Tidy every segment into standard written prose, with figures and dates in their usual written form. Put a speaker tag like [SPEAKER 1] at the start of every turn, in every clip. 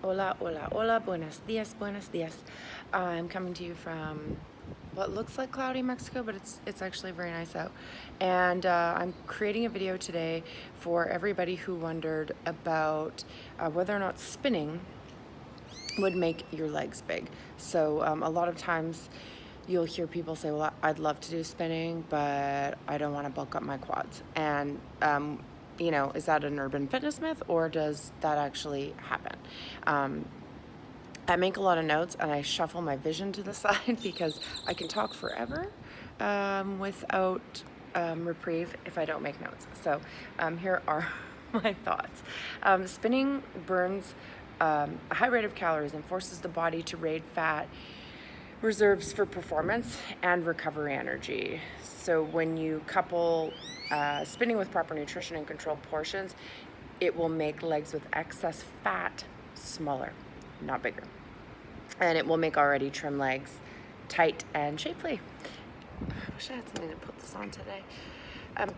[SPEAKER 1] Hola, hola, hola, buenos dias, buenos dias. I'm coming to you from what looks like cloudy Mexico, but it's actually very nice out. And I'm creating a video today for everybody who wondered about whether or not spinning would make your legs big. So a lot of times you'll hear people say, well, I'd love to do spinning, but I don't want to bulk up my quads. And is that an urban fitness myth, or does that actually happen? I make a lot of notes and I shuffle my vision to the side because I can talk forever without reprieve if I don't make notes. So here are my thoughts. Spinning burns a high rate of calories and forces the body to raid fat reserves for performance and recovery energy. So when you couple spinning with proper nutrition and controlled portions, it will make legs with excess fat smaller, not bigger. And it will make already trim legs tight and shapely. I wish I had something to put this on today.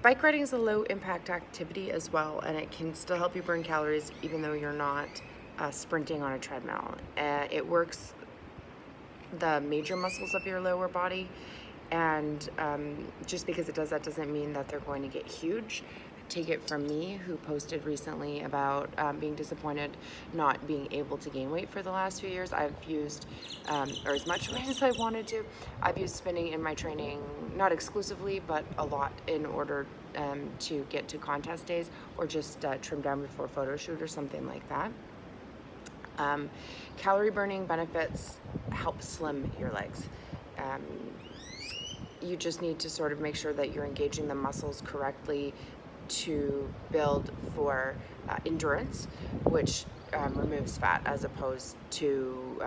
[SPEAKER 1] Bike riding is a low impact activity as well, and it can still help you burn calories even though you're not sprinting on a treadmill. It works the major muscles of your lower body, and just because it does that doesn't mean that they're going to get huge. Take it from me, who posted recently about being disappointed not being able to gain weight for the last few years. I've used, or as much weight as I wanted to, I've used spinning in my training, not exclusively, but a lot, in order to get to contest days, or just trim down before a photo shoot or something like that. Calorie burning benefits help slim your legs. You just need to sort of make sure that you're engaging the muscles correctly to build for endurance, which removes fat, as opposed to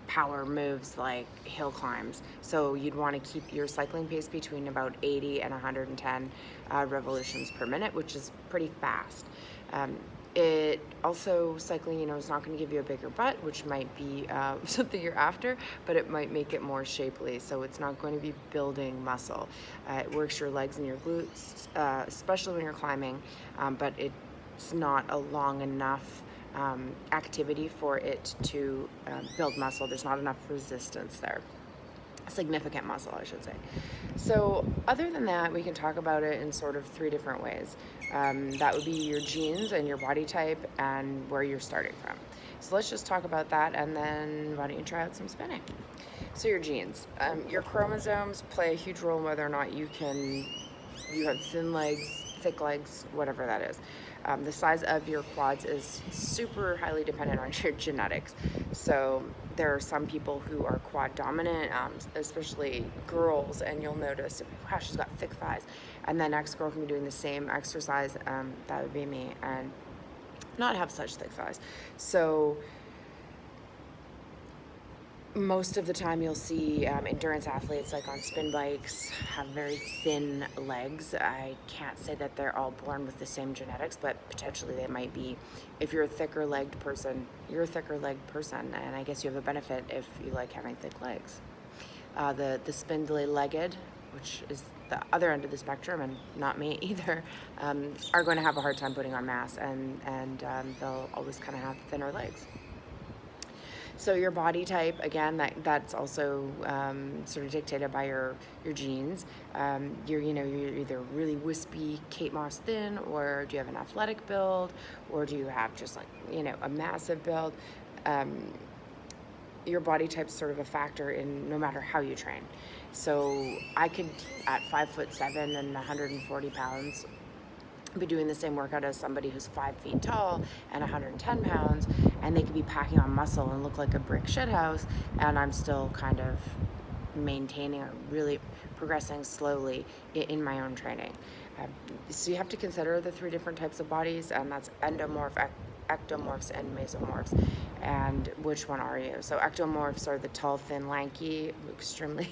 [SPEAKER 1] power moves like hill climbs. So you'd want to keep your cycling pace between about 80 and 110 revolutions per minute, which is pretty fast. It also, cycling, is not going to give you a bigger butt, which might be something you're after, but it might make it more shapely. So it's not going to be building muscle. It works your legs and your glutes, especially when you're climbing, but it's not a long enough activity for it to build muscle. There's not enough resistance there. Significant muscle, I should say. So other than that, we can talk about it in sort of three different ways. That would be your genes and your body type and where you're starting from. So let's just talk about that, and then why don't you try out some spinning? So your genes, your chromosomes play a huge role in whether or not you have thin legs, thick legs, whatever that is. The size of your quads is super highly dependent on your genetics. So there are some people who are quad dominant, especially girls, and you'll notice, wow, she's got thick thighs. And the next girl can be doing the same exercise, that would be me, and not have such thick thighs. So most of the time you'll see endurance athletes, like on spin bikes, have very thin legs. I can't say that they're all born with the same genetics, but potentially they might be. If you're a thicker legged person, you're a thicker legged person, and I guess you have a benefit if you like having thick legs. The spindly legged, which is the other end of the spectrum, and not me either, are going to have a hard time putting on mass, and they'll always kind of have thinner legs. So your body type, again, that's also sort of dictated by your genes. You're either really wispy, Kate Moss thin, or do you have an athletic build, or do you have just a massive build? Your body type's sort of a factor in no matter how you train. So I could, at 5'7" and 140 pounds, be doing the same workout as somebody who's 5 feet tall and 110 pounds, and they could be packing on muscle and look like a brick shithouse, and I'm still kind of maintaining or really progressing slowly in my own training. So you have to consider the three different types of bodies, and that's endomorph, ectomorphs, and mesomorphs. And which one are you? So ectomorphs are the tall, thin, lanky, extremely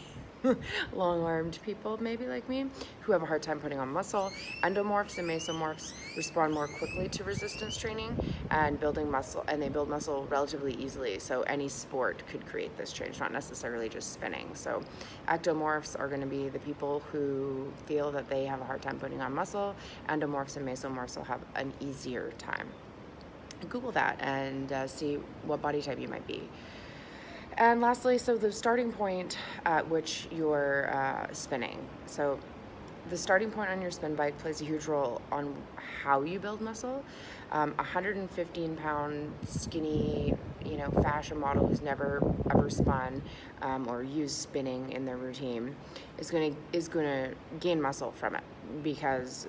[SPEAKER 1] long-armed people, maybe like me, who have a hard time putting on muscle. Endomorphs and mesomorphs respond more quickly to resistance training and building muscle, and they build muscle relatively easily. So any sport could create this change, not necessarily just spinning. So ectomorphs are going to be the people who feel that they have a hard time putting on muscle. Endomorphs and mesomorphs will have an easier time. Google that and see what body type you might be. And lastly, so the starting point at which you're spinning. So the starting point on your spin bike plays a huge role on how you build muscle. 115-pound skinny, fashion model who's never ever spun or used spinning in their routine is gonna gain muscle from it because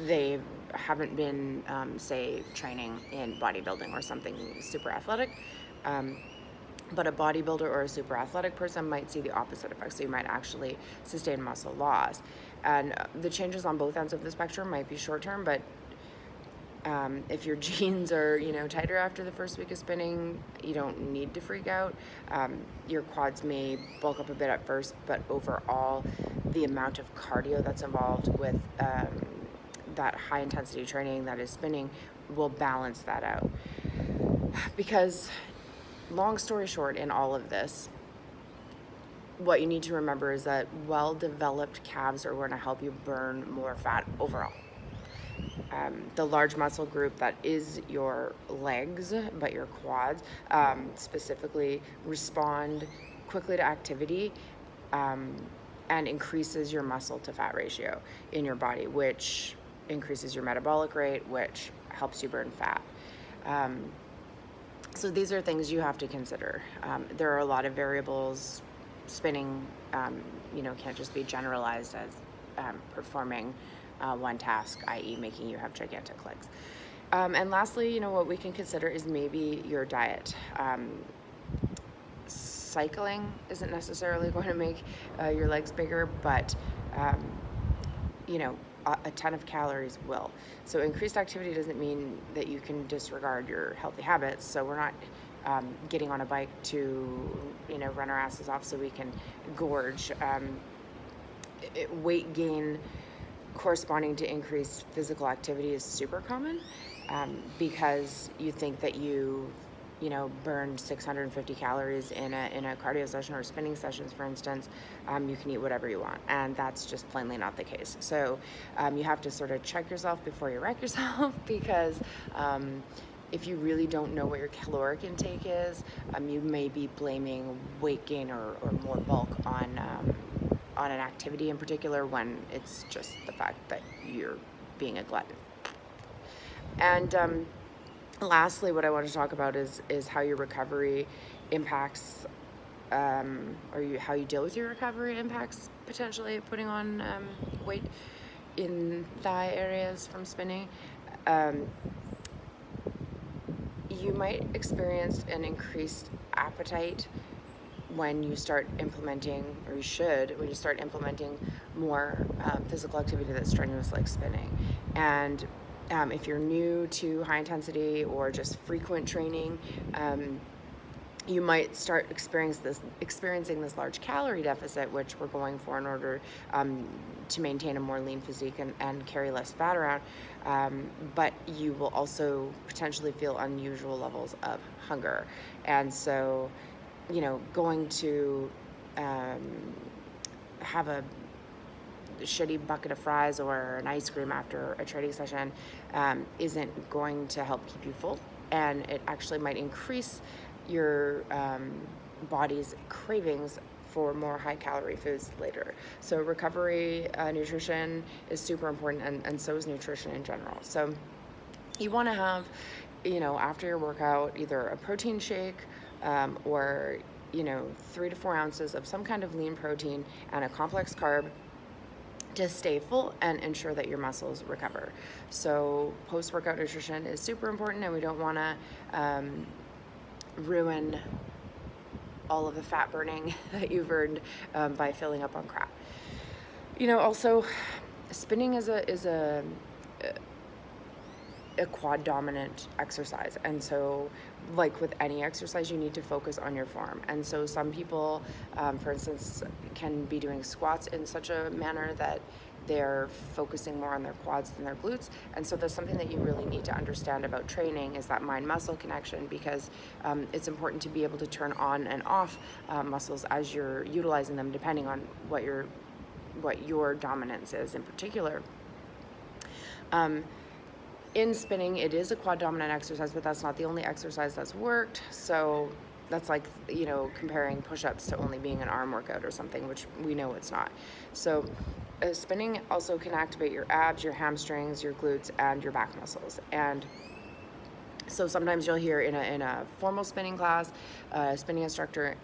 [SPEAKER 1] they haven't been, say, training in bodybuilding or something super athletic. But a bodybuilder or a super athletic person might see the opposite effect. So you might actually sustain muscle loss. And the changes on both ends of the spectrum might be short term, but if your jeans are, tighter after the first week of spinning, you don't need to freak out. Your quads may bulk up a bit at first, but overall, the amount of cardio that's involved with that high intensity training that is spinning will balance that out. Because long story short, in all of this, what you need to remember is that well-developed calves are going to help you burn more fat overall. The large muscle group that is your legs, but your quads, specifically respond quickly to activity and increases your muscle to fat ratio in your body, which increases your metabolic rate, which helps you burn fat. So these are things you have to consider. There are a lot of variables. Spinning, can't just be generalized as performing one task, i.e. making you have gigantic legs. And lastly, what we can consider is maybe your diet. Cycling isn't necessarily going to make your legs bigger, but a ton of calories will. So increased activity doesn't mean that you can disregard your healthy habits. So we're not getting on a bike to, run our asses off so we can gorge. Weight gain corresponding to increased physical activity is super common because you think that you burned 650 calories in a cardio session or spinning sessions, for instance. You can eat whatever you want, and that's just plainly not the case. So you have to sort of check yourself before you wreck yourself because if you really don't know what your caloric intake is, you may be blaming weight gain or more bulk on an activity in particular when it's just the fact that you're being a glutton. And lastly, what I want to talk about is how your recovery impacts, how you deal with your recovery impacts potentially putting on weight in thigh areas from spinning. You might experience an increased appetite when you start implementing, or you should, when you start implementing more physical activity that's strenuous like spinning. And if you're new to high intensity or just frequent training, you might start experiencing this large calorie deficit, which we're going for in order to maintain a more lean physique and carry less fat around. But you will also potentially feel unusual levels of hunger. And so, going to have a shitty bucket of fries or an ice cream after a training session isn't going to help keep you full, and it actually might increase your body's cravings for more high calorie foods later. So recovery nutrition is super important, and so is nutrition in general. So you want to have, after your workout, either a protein shake or 3 to 4 ounces of some kind of lean protein and a complex carb to stay full and ensure that your muscles recover. So post-workout nutrition is super important, and we don't want to ruin all of the fat burning that you've earned by filling up on crap. Also, spinning is a quad dominant exercise, and so like with any exercise, you need to focus on your form. And so some people, for instance, can be doing squats in such a manner that they're focusing more on their quads than their glutes. And so that's something that you really need to understand about training, is that mind-muscle connection, because it's important to be able to turn on and off muscles as you're utilizing them, depending on what your dominance is in particular. in spinning, it is a quad dominant exercise, but that's not the only exercise that's worked. So that's like, you know, comparing push-ups to only being an arm workout or something, which we know it's not. So spinning also can activate your abs, your hamstrings, your glutes, and your back muscles. And so sometimes you'll hear in a formal spinning class, a spinning instructor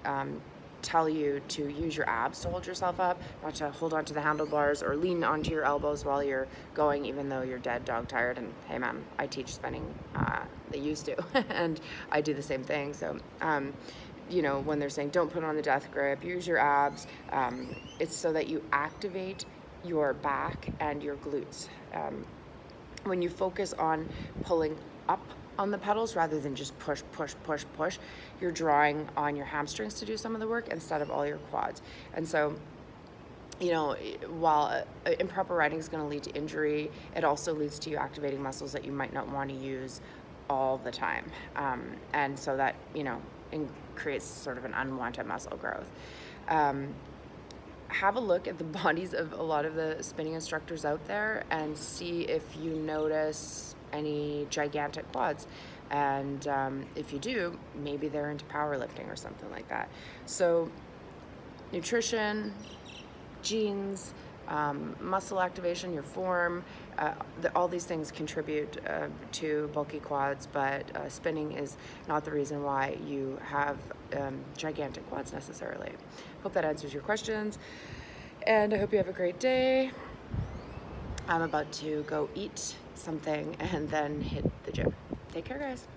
[SPEAKER 1] tell you to use your abs to hold yourself up, not to hold onto the handlebars or lean onto your elbows while you're going, even though you're dead dog tired. And hey man, I teach spinning, they used to, and I do the same thing. So, you know, when they're saying don't put on the death grip, use your abs, it's so that you activate your back and your glutes. When you focus on pulling up on the pedals rather than just push, push, push, push, you're drawing on your hamstrings to do some of the work instead of all your quads. And so, you know, while improper riding is going to lead to injury, it also leads to you activating muscles that you might not want to use all the time. And so that, you know, creates sort of an unwanted muscle growth. Have a look at the bodies of a lot of the spinning instructors out there and see if you notice any gigantic quads. And if you do, maybe they're into powerlifting or something like that. So nutrition, genes, muscle activation, your form, all these things contribute to bulky quads, but spinning is not the reason why you have gigantic quads necessarily. Hope that answers your questions, and I hope you have a great day. I'm about to go eat something and then hit the gym. Take care, guys.